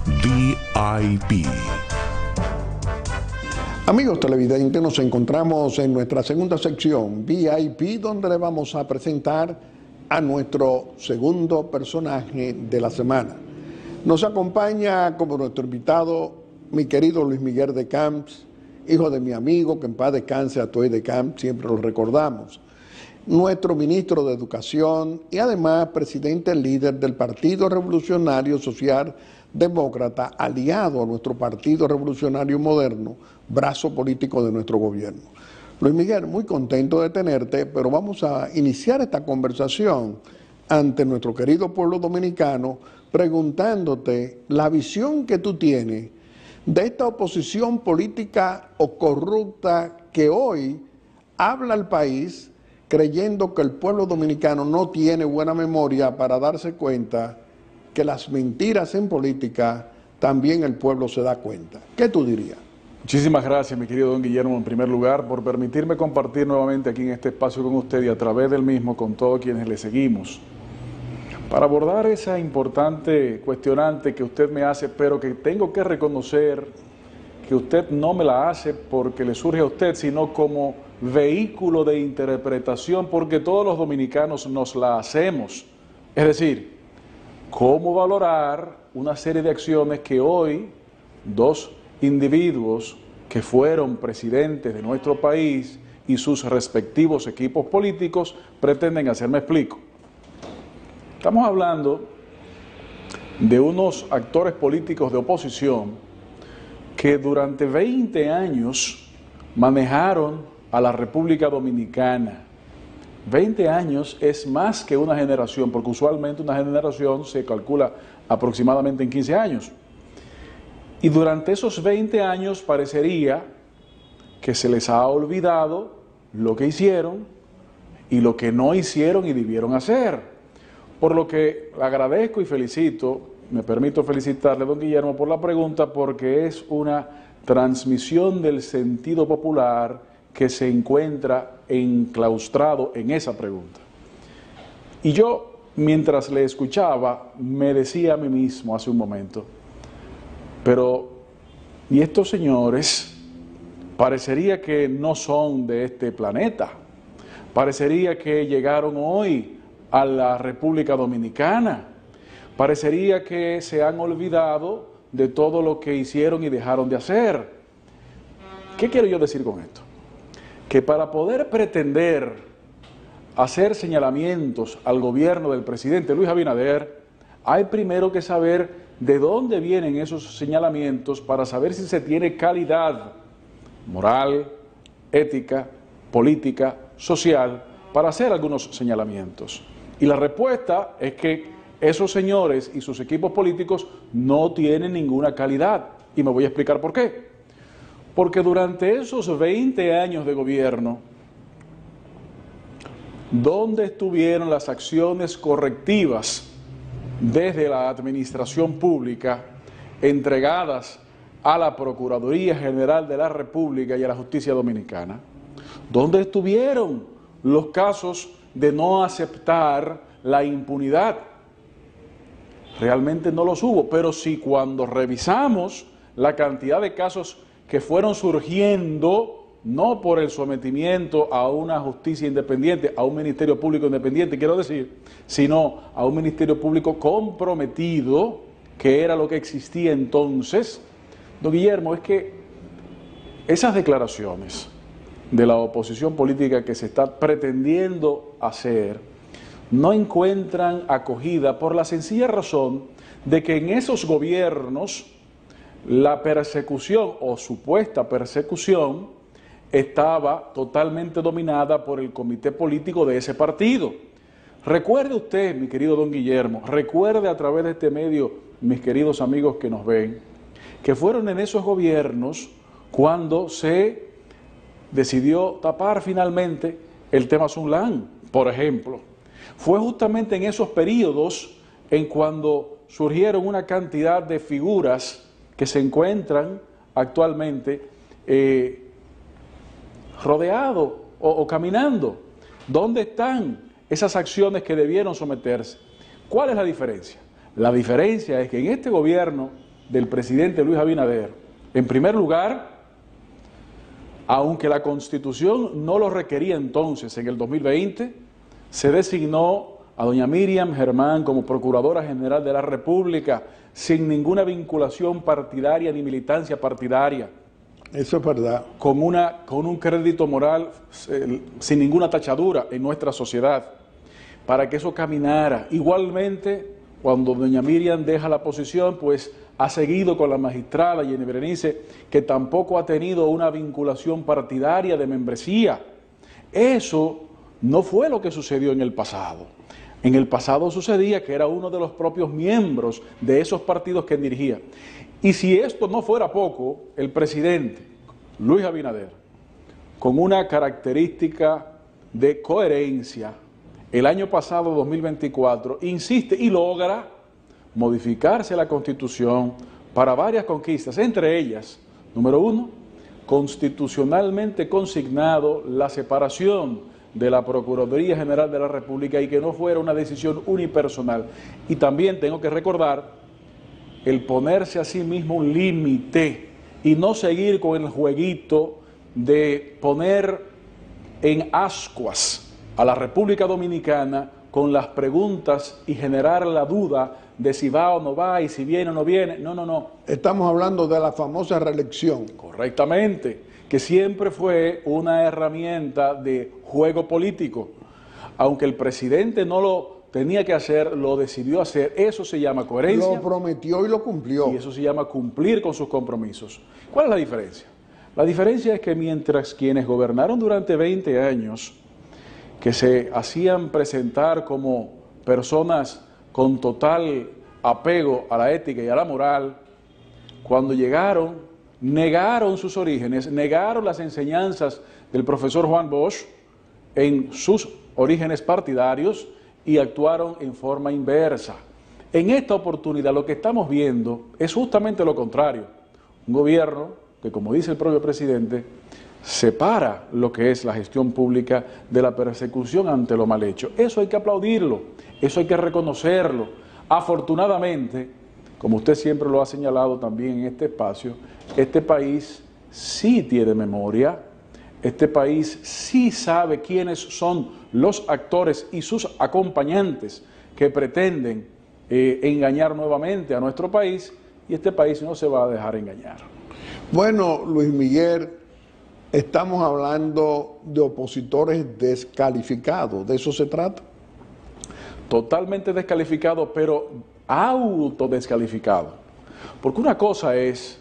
VIP. Amigos televidentes, nos encontramos en nuestra segunda sección VIP, donde le vamos a presentar a nuestro segundo personaje de la semana. Nos acompaña como nuestro invitado mi querido Luis Miguel de Camps, hijo de mi amigo, que en paz descanse, Atoy de Camps, siempre lo recordamos. Nuestro ministro de Educación y además presidente líder del Partido Revolucionario Social Demócrata, aliado a nuestro Partido Revolucionario Moderno, brazo político de nuestro gobierno. Luis Miguel, muy contento de tenerte, pero vamos a iniciar esta conversación ante nuestro querido pueblo dominicano, preguntándote la visión que tú tienes de esta oposición política o corrupta que hoy habla al país creyendo que el pueblo dominicano no tiene buena memoria para darse cuenta que las mentiras en política también el pueblo se da cuenta. ¿Qué tú dirías? Muchísimas gracias, mi querido don Guillermo, en primer lugar, por permitirme compartir nuevamente aquí en este espacio con usted y a través del mismo con todos quienes le seguimos. Para abordar esa importante cuestionante que usted me hace, pero que tengo que reconocer que usted no me la hace porque le surge a usted, sino como vehículo de interpretación, porque todos los dominicanos nos la hacemos. Es decir, cómo valorar una serie de acciones que hoy dos individuos que fueron presidentes de nuestro país y sus respectivos equipos políticos pretenden hacer. Me explico. Estamos hablando de unos actores políticos de oposición que durante 20 años manejaron a la República Dominicana. 20 años es más que una generación, porque usualmente una generación se calcula aproximadamente en 15 años. Y durante esos 20 años parecería que se les ha olvidado lo que hicieron y lo que no hicieron y debieron hacer. Por lo que agradezco y felicito, me permito felicitarle, don Guillermo, por la pregunta, porque es una transmisión del sentido popular que se encuentra enclaustrado en esa pregunta. Y yo, mientras le escuchaba, me decía a mí mismo hace un momento, pero, ¿y estos señores? Parecería que no son de este planeta, parecería que llegaron hoy a la República Dominicana, parecería que se han olvidado de todo lo que hicieron y dejaron de hacer. ¿Qué quiero yo decir con esto? Que para poder pretender hacer señalamientos al gobierno del presidente Luis Abinader, hay primero que saber de dónde vienen esos señalamientos para saber si se tiene calidad moral, ética, política, social, para hacer algunos señalamientos. Y la respuesta es que esos señores y sus equipos políticos no tienen ninguna calidad. Y me voy a explicar por qué. Porque durante esos 20 años de gobierno, ¿dónde estuvieron las acciones correctivas desde la administración pública entregadas a la Procuraduría General de la República y a la Justicia Dominicana? ¿Dónde estuvieron los casos de no aceptar la impunidad? Realmente no los hubo, pero sí cuando revisamos la cantidad de casos que fueron surgiendo, no por el sometimiento a una justicia independiente, a un ministerio público independiente, quiero decir, sino a un ministerio público comprometido, que era lo que existía entonces. Don Guillermo, es que esas declaraciones de la oposición política que se está pretendiendo hacer no encuentran acogida por la sencilla razón de que en esos gobiernos la persecución o supuesta persecución estaba totalmente dominada por el comité político de ese partido. Recuerde usted, mi querido don Guillermo, recuerde a través de este medio, mis queridos amigos que nos ven, que fueron en esos gobiernos cuando se decidió tapar finalmente el tema Sunlan, por ejemplo. Fue justamente en esos periodos en cuando surgieron una cantidad de figuras que se encuentran actualmente rodeados o caminando. ¿Dónde están esas acciones que debieron someterse? ¿Cuál es la diferencia? La diferencia es que en este gobierno del presidente Luis Abinader. En primer lugar, aunque la Constitución no lo requería entonces, en el 2020, se designó a doña Miriam Germán como Procuradora General de la República sin ninguna vinculación partidaria ni militancia partidaria. Eso es verdad. Con un crédito moral sin ninguna tachadura en nuestra sociedad, para que eso caminara. Igualmente, cuando doña Miriam deja la posición, pues ha seguido con la magistrada Jenny Berenice, que tampoco ha tenido una vinculación partidaria de membresía. Eso no fue lo que sucedió en el pasado. En el pasado sucedía que era uno de los propios miembros de esos partidos que dirigía. Y si esto no fuera poco, el presidente Luis Abinader, con una característica de coherencia, el año pasado, 2024, insiste y logra modificarse la Constitución para varias conquistas, entre ellas, número 1, constitucionalmente consignado la separación de la Procuraduría General de la República y que no fuera una decisión unipersonal. Y también tengo que recordar el ponerse a sí mismo un límite y no seguir con el jueguito de poner en ascuas a la República Dominicana con las preguntas y generar la duda de si va o no va y si viene o no viene. No, no, no. Estamos hablando de la famosa reelección. Correctamente, que siempre fue una herramienta de juego político. Aunque el presidente no lo tenía que hacer, lo decidió hacer. Eso se llama coherencia. Lo prometió y lo cumplió. Y eso se llama cumplir con sus compromisos. ¿Cuál es la diferencia? La diferencia es que mientras quienes gobernaron durante 20 años, que se hacían presentar como personas con total apego a la ética y a la moral, cuando llegaron, negaron sus orígenes, negaron las enseñanzas del profesor Juan Bosch en sus orígenes partidarios y actuaron en forma inversa. En esta oportunidad lo que estamos viendo es justamente lo contrario. Un gobierno que, como dice el propio presidente, separa lo que es la gestión pública de la persecución ante lo mal hecho. Eso hay que aplaudirlo, eso hay que reconocerlo. Afortunadamente, como usted siempre lo ha señalado también en este espacio, este país sí tiene memoria, este país sí sabe quiénes son los actores y sus acompañantes que pretenden engañar nuevamente a nuestro país, y este país no se va a dejar engañar. Bueno, Luis Miguel, estamos hablando de opositores descalificados, ¿de eso se trata? Totalmente descalificado, pero autodescalificado. Porque una cosa es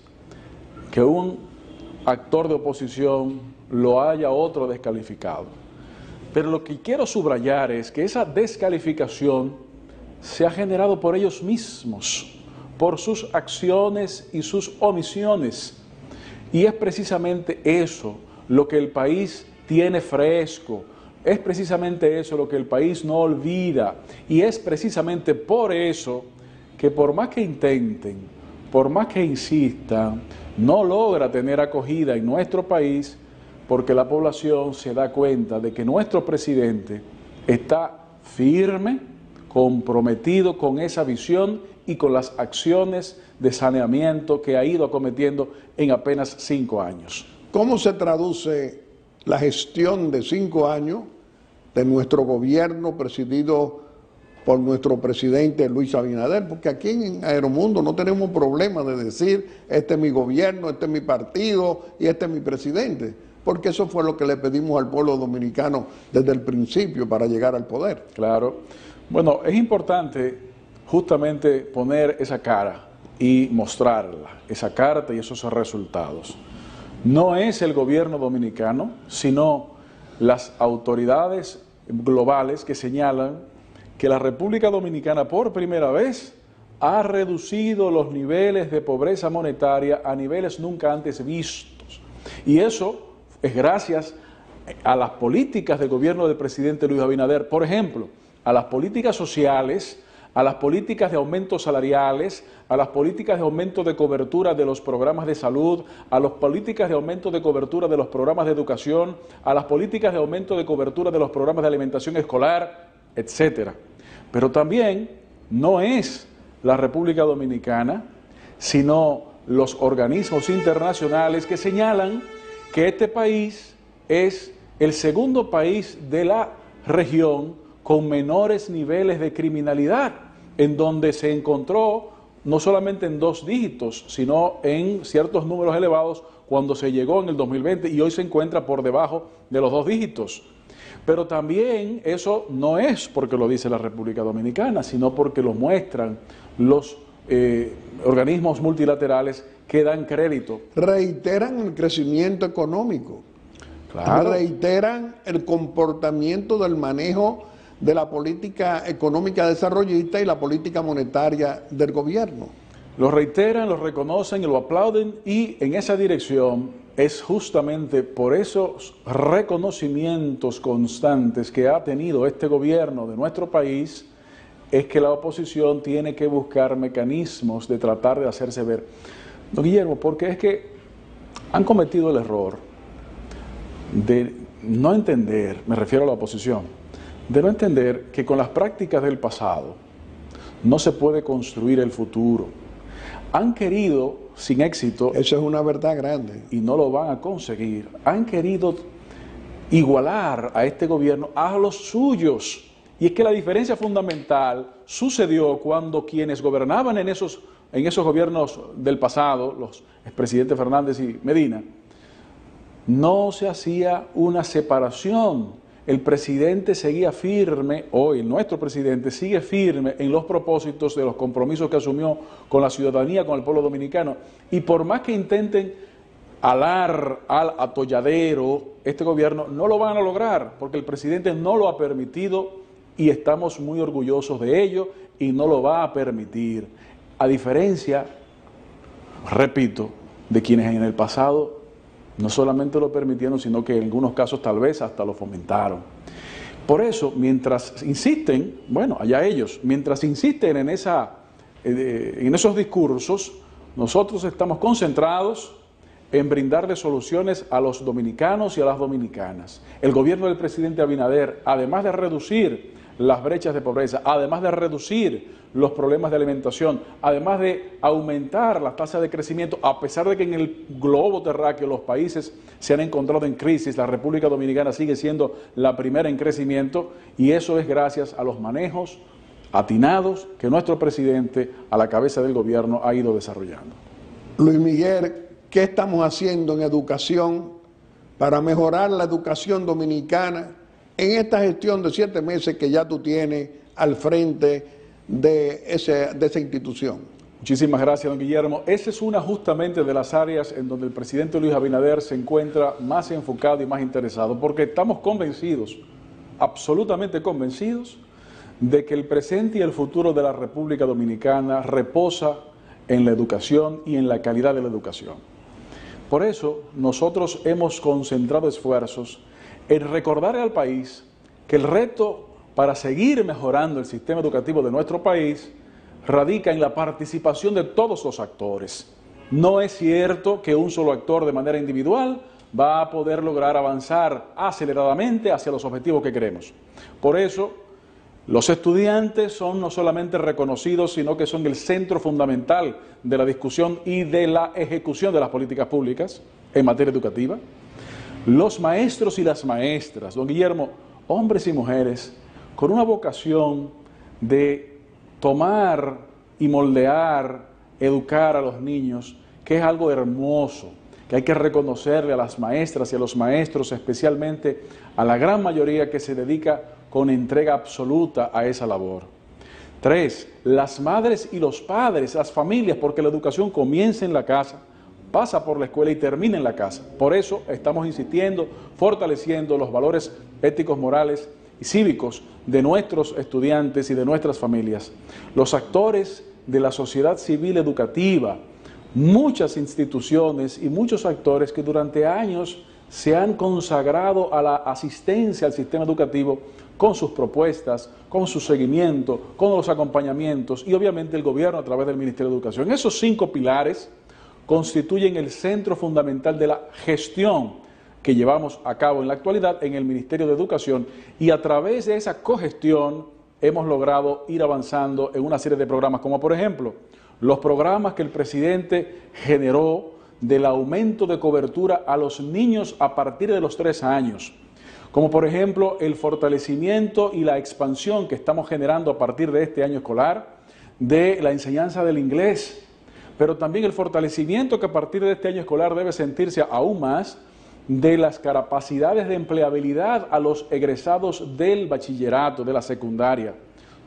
que un actor de oposición lo haya otro descalificado. Pero lo que quiero subrayar es que esa descalificación se ha generado por ellos mismos, por sus acciones y sus omisiones. Y es precisamente eso lo que el país tiene fresco, es precisamente eso lo que el país no olvida, y es precisamente por eso que por más que intenten, por más que insistan, no logra tener acogida en nuestro país, porque la población se da cuenta de que nuestro presidente está firme, comprometido con esa visión y con las acciones de saneamiento que ha ido acometiendo en apenas 5 años. ¿Cómo se traduce la gestión de 5 años de nuestro gobierno presidido por nuestro presidente Luis Abinader? Porque aquí en Aeromundo no tenemos problema de decir, este es mi gobierno, este es mi partido y este es mi presidente, porque eso fue lo que le pedimos al pueblo dominicano desde el principio para llegar al poder. Claro. Bueno, es importante justamente poner esa cara y mostrarla, esa carta y esos resultados. No es el gobierno dominicano, sino las autoridades globales que señalan que la República Dominicana por primera vez ha reducido los niveles de pobreza monetaria a niveles nunca antes vistos. Y eso es gracias a las políticas del gobierno del presidente Luis Abinader, por ejemplo, a las políticas sociales, a las políticas de aumentos salariales, a las políticas de aumento de cobertura de los programas de salud, a las políticas de aumento de cobertura de los programas de educación, a las políticas de aumento de cobertura de los programas de alimentación escolar, etcétera. Pero también no es la República Dominicana sino los organismos internacionales que señalan que este país es el segundo país de la región con menores niveles de criminalidad, en donde se encontró no solamente en 2 dígitos, sino en ciertos números elevados cuando se llegó en el 2020 y hoy se encuentra por debajo de los 2 dígitos. Pero también eso no es porque lo dice la República Dominicana, sino porque lo muestran los organismos multilaterales que dan crédito. Reiteran el crecimiento económico, Claro. reiteran el comportamiento del manejo de la política económica desarrollista y la política monetaria del gobierno. Lo reiteran, lo reconocen y lo aplauden, y en esa dirección es justamente por esos reconocimientos constantes que ha tenido este gobierno de nuestro país, es que la oposición tiene que buscar mecanismos de tratar de hacerse ver. Don Guillermo, porque es que han cometido el error de no entender, me refiero a la oposición, de no entender que con las prácticas del pasado no se puede construir el futuro. Han querido, sin éxito, Eso es una verdad grande. y no lo van a conseguir, han querido igualar a este gobierno a los suyos. Y es que la diferencia fundamental sucedió cuando quienes gobernaban en esos gobiernos del pasado, los expresidentes Fernández y Medina, no se hacía una separación. El presidente seguía firme, hoy nuestro presidente sigue firme en los propósitos de los compromisos que asumió con la ciudadanía, con el pueblo dominicano. Y por más que intenten alar al atolladero este gobierno, no lo van a lograr, porque el presidente no lo ha permitido y estamos muy orgullosos de ello, y no lo va a permitir. A diferencia, repito, de quienes en el pasado no solamente lo permitieron, sino que en algunos casos tal vez hasta lo fomentaron. Por eso, mientras insisten, bueno, allá ellos, mientras insisten en esos discursos, nosotros estamos concentrados en brindarle soluciones a los dominicanos y a las dominicanas. El gobierno del presidente Abinader, además de reducir las brechas de pobreza, además de reducir los problemas de alimentación, además de aumentar las tasas de crecimiento, a pesar de que en el globo terráqueo los países se han encontrado en crisis, la República Dominicana sigue siendo la primera en crecimiento, y eso es gracias a los manejos atinados que nuestro presidente, a la cabeza del gobierno, ha ido desarrollando. Luis Miguel, ¿qué estamos haciendo en educación para mejorar la educación dominicana en esta gestión de 7 meses que ya tú tienes al frente de esa institución? Muchísimas gracias, don Guillermo. Esa es una justamente de las áreas en donde el presidente Luis Abinader se encuentra más enfocado y más interesado, porque estamos convencidos, absolutamente convencidos, de que el presente y el futuro de la República Dominicana reposa en la educación y en la calidad de la educación. Por eso nosotros hemos concentrado esfuerzos en recordar al país que el reto para seguir mejorando el sistema educativo de nuestro país radica en la participación de todos los actores. No es cierto que un solo actor de manera individual va a poder lograr avanzar aceleradamente hacia los objetivos que queremos. Por eso, los estudiantes son no solamente reconocidos, sino que son el centro fundamental de la discusión y de la ejecución de las políticas públicas en materia educativa. Los maestros y las maestras, don Guillermo, hombres y mujeres, con una vocación de tomar y moldear, educar a los niños, que es algo hermoso, que hay que reconocerle a las maestras y a los maestros, especialmente a la gran mayoría que se dedica con entrega absoluta a esa labor. 3, las madres y los padres, las familias, porque la educación comienza en la casa, pasa por la escuela y termina en la casa. Por eso estamos insistiendo, fortaleciendo los valores éticos, morales y cívicos de nuestros estudiantes y de nuestras familias. Los actores de la sociedad civil educativa, muchas instituciones y muchos actores que durante años se han consagrado a la asistencia al sistema educativo con sus propuestas, con su seguimiento, con los acompañamientos, y obviamente el gobierno a través del Ministerio de Educación. Esos 5 pilares constituyen el centro fundamental de la gestión que llevamos a cabo en la actualidad en el Ministerio de Educación, y a través de esa cogestión hemos logrado ir avanzando en una serie de programas, como por ejemplo los programas que el presidente generó del aumento de cobertura a los niños a partir de los 3 años, como por ejemplo el fortalecimiento y la expansión que estamos generando a partir de este año escolar de la enseñanza del inglés, pero también el fortalecimiento que a partir de este año escolar debe sentirse aún más de las capacidades de empleabilidad a los egresados del bachillerato, de la secundaria.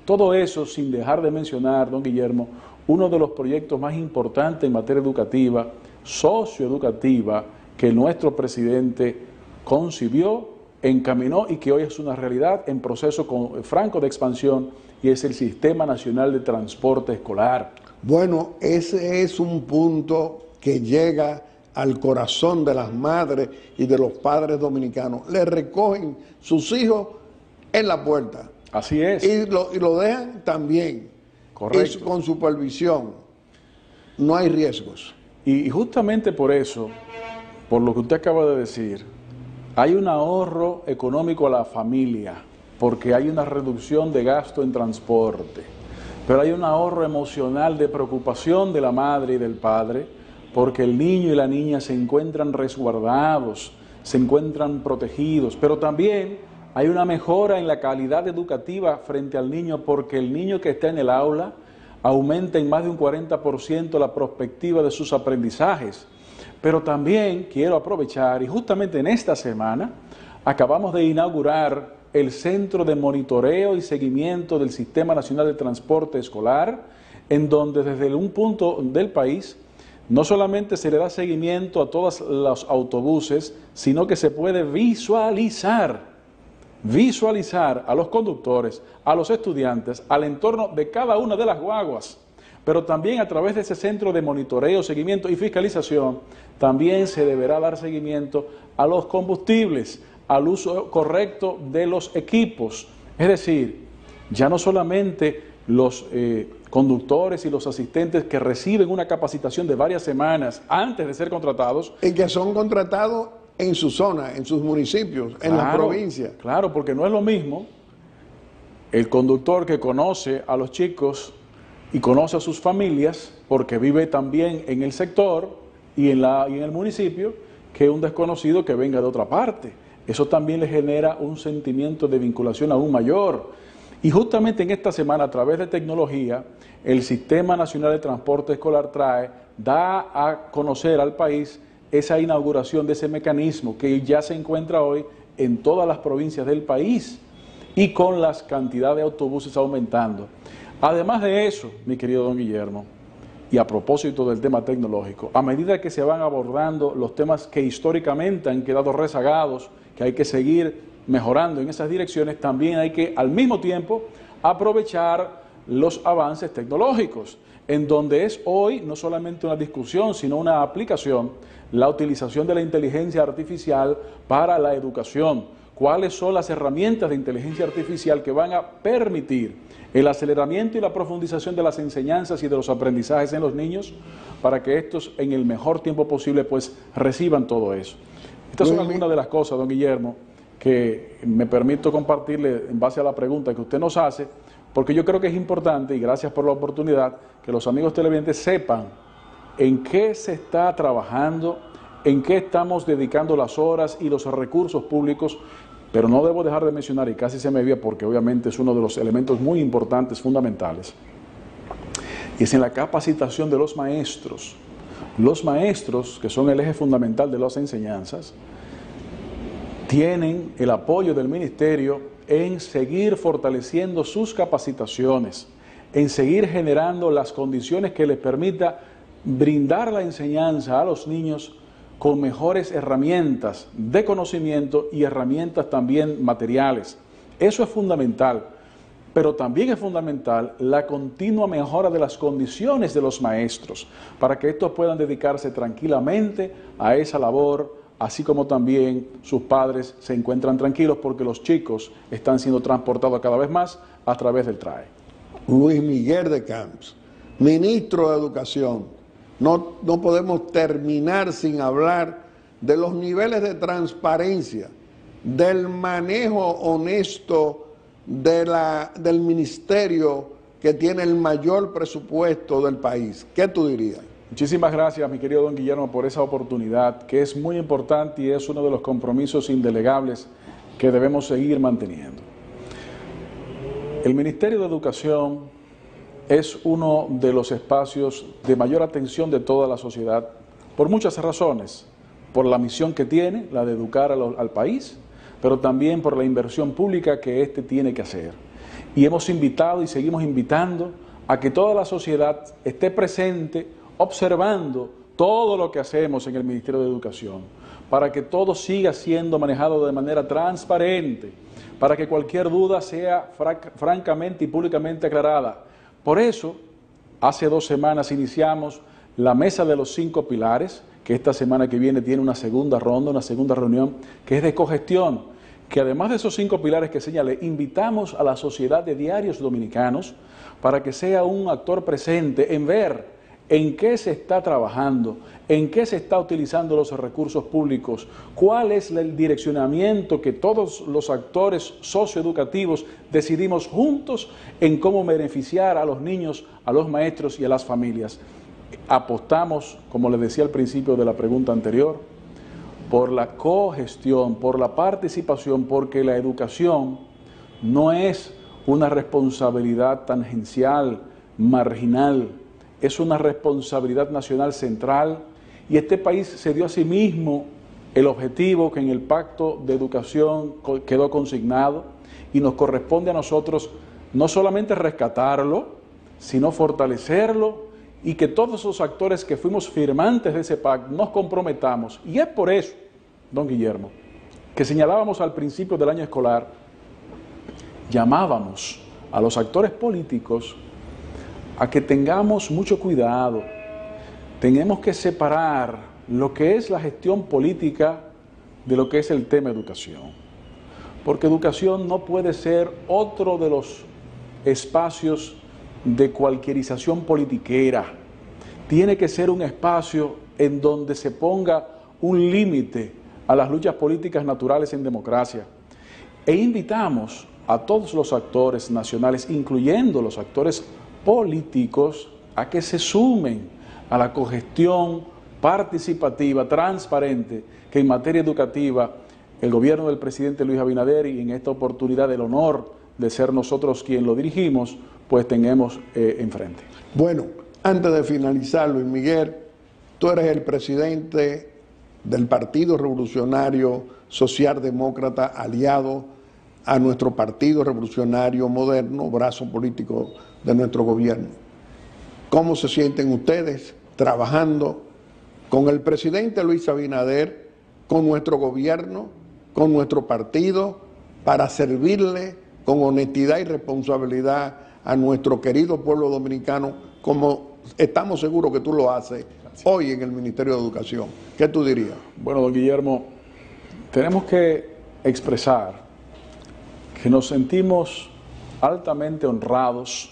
Todo eso sin dejar de mencionar, don Guillermo, uno de los proyectos más importantes en materia educativa, socioeducativa, que nuestro presidente concibió, encaminó y que hoy es una realidad en proceso franco de expansión, y es el Sistema Nacional de Transporte Escolar. Bueno, ese es un punto que llega al corazón de las madres y de los padres dominicanos. Le recogen sus hijos en la puerta. Así es. Y lo dejan también. Correcto. Con supervisión. No hay riesgos. Y justamente por eso, por lo que usted acaba de decir, hay un ahorro económico a la familia, porque hay una reducción de gasto en transporte, pero hay un ahorro emocional de preocupación de la madre y del padre, porque el niño y la niña se encuentran resguardados, se encuentran protegidos, pero también hay una mejora en la calidad educativa frente al niño, porque el niño que está en el aula aumenta en más de un 40% la perspectiva de sus aprendizajes. Pero también quiero aprovechar, y justamente en esta semana acabamos de inaugurar el Centro de Monitoreo y Seguimiento del Sistema Nacional de Transporte Escolar, en donde desde un punto del país no solamente se le da seguimiento a todos los autobuses, sino que se puede visualizar a los conductores, a los estudiantes, al entorno de cada una de las guaguas. Pero también a través de ese centro de monitoreo, seguimiento y fiscalización, también se deberá dar seguimiento a los combustibles, al uso correcto de los equipos. Es decir, ya no solamente los conductores y los asistentes que reciben una capacitación de varias semanas antes de ser contratados. Y que son contratados en su zona, en sus municipios, en la provincia. Claro, porque no es lo mismo el conductor que conoce a los chicos y conoce a sus familias, porque vive también en el sector y en el municipio, que un desconocido que venga de otra parte. Eso también le genera un sentimiento de vinculación aún mayor. Y justamente en esta semana, a través de tecnología, el Sistema Nacional de Transporte Escolar da a conocer al país esa inauguración de ese mecanismo que ya se encuentra hoy en todas las provincias del país y con las cantidades de autobuses aumentando. Además de eso, mi querido don Guillermo, y a propósito del tema tecnológico, a medida que se van abordando los temas que históricamente han quedado rezagados, que hay que seguir mejorando en esas direcciones, también hay que al mismo tiempo aprovechar los avances tecnológicos, en donde es hoy no solamente una discusión, sino una aplicación, la utilización de la inteligencia artificial para la educación. ¿Cuáles son las herramientas de inteligencia artificial que van a permitir el aceleramiento y la profundización de las enseñanzas y de los aprendizajes en los niños para que estos en el mejor tiempo posible pues reciban todo eso? Estas son algunas de las cosas, don Guillermo, que me permito compartirle en base a la pregunta que usted nos hace, porque yo creo que es importante, y gracias por la oportunidad, que los amigos televidentes sepan en qué se está trabajando, en qué estamos dedicando las horas y los recursos públicos, pero no debo dejar de mencionar, y casi se me vía porque obviamente es uno de los elementos muy importantes, fundamentales, y es en la capacitación de los maestros. Los maestros, que son el eje fundamental de las enseñanzas, tienen el apoyo del ministerio en seguir fortaleciendo sus capacitaciones, en seguir generando las condiciones que les permita brindar la enseñanza a los niños con mejores herramientas de conocimiento y herramientas también materiales. Eso es fundamental, pero también es fundamental la continua mejora de las condiciones de los maestros para que estos puedan dedicarse tranquilamente a esa labor, así como también sus padres se encuentran tranquilos porque los chicos están siendo transportados cada vez más a través del TRAE. Luis Miguel de Camps, ministro de Educación. No podemos terminar sin hablar de los niveles de transparencia, del manejo honesto del ministerio que tiene el mayor presupuesto del país. ¿Qué tú dirías? Muchísimas gracias, mi querido don Guillermo, por esa oportunidad, que es muy importante y es uno de los compromisos indelegables que debemos seguir manteniendo. El Ministerio de Educación es uno de los espacios de mayor atención de toda la sociedad, por muchas razones, por la misión que tiene, la de educar al país, pero también por la inversión pública que éste tiene que hacer. Y hemos invitado y seguimos invitando a que toda la sociedad esté presente, observando todo lo que hacemos en el Ministerio de Educación, para que todo siga siendo manejado de manera transparente, para que cualquier duda sea francamente y públicamente aclarada. Por eso, hace 2 semanas iniciamos la Mesa de los 5 Pilares, que esta semana que viene tiene una segunda ronda, una segunda reunión, que es de cogestión, que además de esos 5 pilares que señalé, invitamos a la Sociedad de Diarios Dominicanos para que sea un actor presente en ver en qué se está trabajando, en qué se está utilizando los recursos públicos, cuál es el direccionamiento que todos los actores socioeducativos decidimos juntos en cómo beneficiar a los niños, a los maestros y a las familias. Apostamos, como les decía al principio de la pregunta anterior, por la cogestión, por la participación, porque la educación no es una responsabilidad tangencial, marginal, es una responsabilidad nacional central, y este país se dio a sí mismo el objetivo que en el Pacto de Educación quedó consignado, y nos corresponde a nosotros no solamente rescatarlo, sino fortalecerlo, y que todos los actores que fuimos firmantes de ese pacto nos comprometamos. Y es por eso, don Guillermo, que señalábamos al principio del año escolar, llamábamos a los actores políticos a que tengamos mucho cuidado. Tenemos que separar lo que es la gestión política de lo que es el tema educación. Porque educación no puede ser otro de los espacios de cualquierización politiquera. Tiene que ser un espacio en donde se ponga un límite a las luchas políticas naturales en democracia. E invitamos a todos los actores nacionales, incluyendo los actores políticos, a que se sumen a la cogestión participativa, transparente, que en materia educativa el gobierno del presidente Luis Abinader, y en esta oportunidad el honor de ser nosotros quien lo dirigimos, pues tengamos enfrente. Bueno, antes de finalizar, Luis Miguel, tú eres el presidente del Partido Revolucionario Socialdemócrata, aliado a nuestro Partido Revolucionario Moderno, brazo político de nuestro gobierno. ¿Cómo se sienten ustedes trabajando con el presidente Luis Abinader, con nuestro gobierno, con nuestro partido, para servirle con honestidad y responsabilidad a nuestro querido pueblo dominicano, como estamos seguros que tú lo haces hoy en el Ministerio de Educación? ¿Qué tú dirías? Bueno, don Guillermo, tenemos que expresar que nos sentimos altamente honrados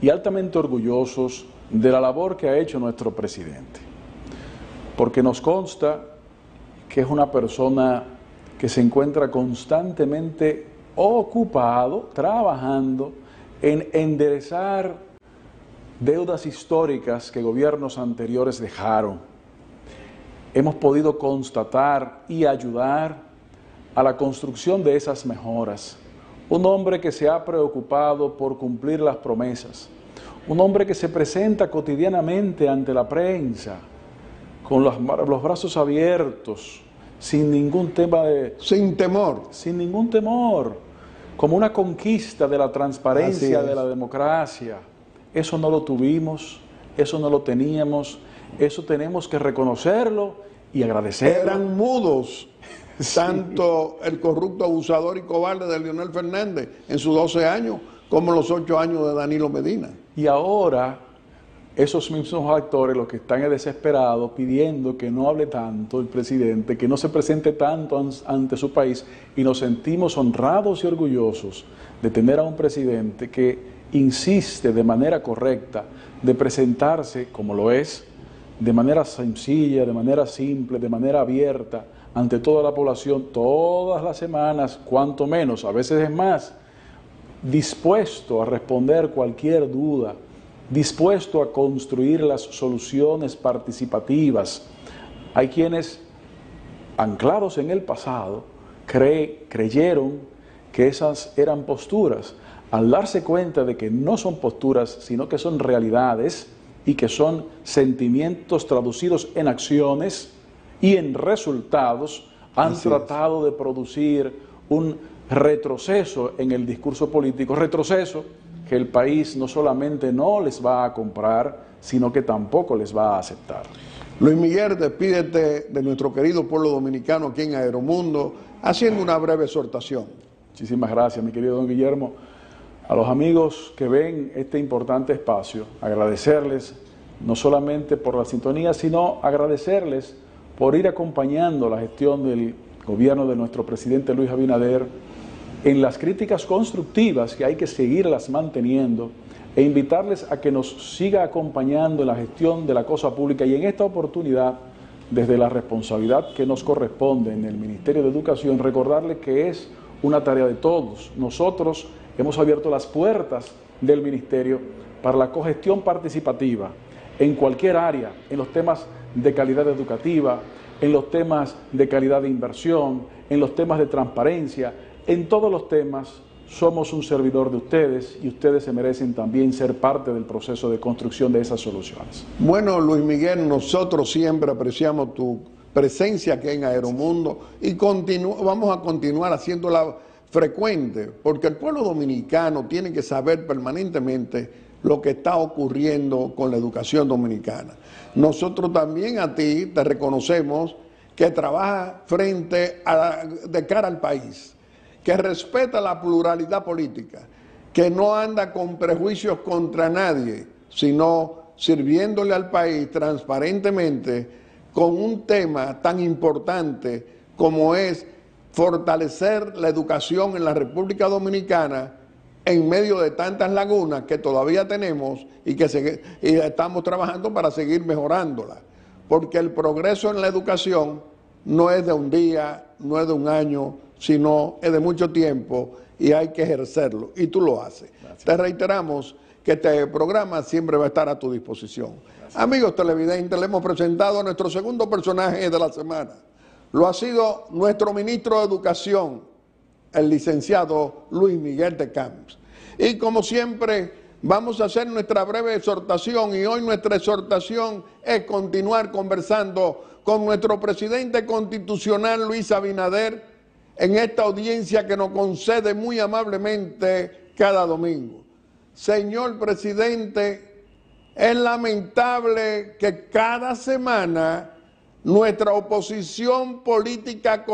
y altamente orgullosos de la labor que ha hecho nuestro presidente, porque nos consta que es una persona que se encuentra constantemente ocupado, trabajando en enderezar deudas históricas que gobiernos anteriores dejaron. Hemos podido constatar y ayudar a la construcción de esas mejoras. Un hombre que se ha preocupado por cumplir las promesas. Un hombre que se presenta cotidianamente ante la prensa con los brazos abiertos, sin ningún tema de... Sin temor. Sin ningún temor, como una conquista de la transparencia, de la democracia. Eso no lo tuvimos, eso no lo teníamos, eso tenemos que reconocerlo y agradecerlo. Eran mudos, sí. Tanto el corrupto, abusador y cobarde de Leonel Fernández en sus 12 años, como los 8 años de Danilo Medina. Y ahora, esos mismos actores, los que están desesperados, pidiendo que no hable tanto el presidente, que no se presente tanto ante su país, y nos sentimos honrados y orgullosos de tener a un presidente que insiste de manera correcta de presentarse, como lo es, de manera sencilla, de manera simple, de manera abierta, ante toda la población, todas las semanas, cuanto menos, a veces es más, dispuesto a responder cualquier duda, dispuesto a construir las soluciones participativas. Hay quienes, anclados en el pasado, creyeron que esas eran posturas. Al darse cuenta de que no son posturas, sino que son realidades y que son sentimientos traducidos en acciones y en resultados, han tratado de producir un retroceso en el discurso político, retroceso que el país no solamente no les va a comprar, sino que tampoco les va a aceptar. Luis Miguel, despídete de nuestro querido pueblo dominicano aquí en Aeromundo, haciendo una breve exhortación. Muchísimas gracias, mi querido don Guillermo. A los amigos que ven este importante espacio, agradecerles no solamente por la sintonía, sino agradecerles por ir acompañando la gestión del gobierno de nuestro presidente Luis Abinader en las críticas constructivas, que hay que seguirlas manteniendo, e invitarles a que nos siga acompañando en la gestión de la cosa pública y en esta oportunidad, desde la responsabilidad que nos corresponde en el Ministerio de Educación, recordarles que es una tarea de todos. Nosotros hemos abierto las puertas del Ministerio para la cogestión participativa en cualquier área, en los temas de calidad educativa, en los temas de calidad de inversión, en los temas de transparencia, en todos los temas. Somos un servidor de ustedes y ustedes se merecen también ser parte del proceso de construcción de esas soluciones. Bueno, Luis Miguel, nosotros siempre apreciamos tu presencia aquí en Aeromundo y vamos a continuar haciéndola frecuente, porque el pueblo dominicano tiene que saber permanentemente lo que está ocurriendo con la educación dominicana. Nosotros también a ti te reconocemos que trabajas de cara al país, que respeta la pluralidad política, que no anda con prejuicios contra nadie, sino sirviéndole al país transparentemente con un tema tan importante como es fortalecer la educación en la República Dominicana en medio de tantas lagunas que todavía tenemos y estamos trabajando para seguir mejorándola. Porque el progreso en la educación no es de un día, no es de un año, sino es de mucho tiempo y hay que ejercerlo. Y tú lo haces. Gracias. Te reiteramos que este programa siempre va a estar a tu disposición. Gracias. Amigos televidentes, le hemos presentado a nuestro segundo personaje de la semana. Lo ha sido nuestro ministro de Educación, el licenciado Luis Miguel de Camps. Y como siempre, vamos a hacer nuestra breve exhortación, y hoy nuestra exhortación es continuar conversando con nuestro presidente constitucional Luis Abinader en esta audiencia que nos concede muy amablemente cada domingo. Señor presidente, es lamentable que cada semana nuestra oposición política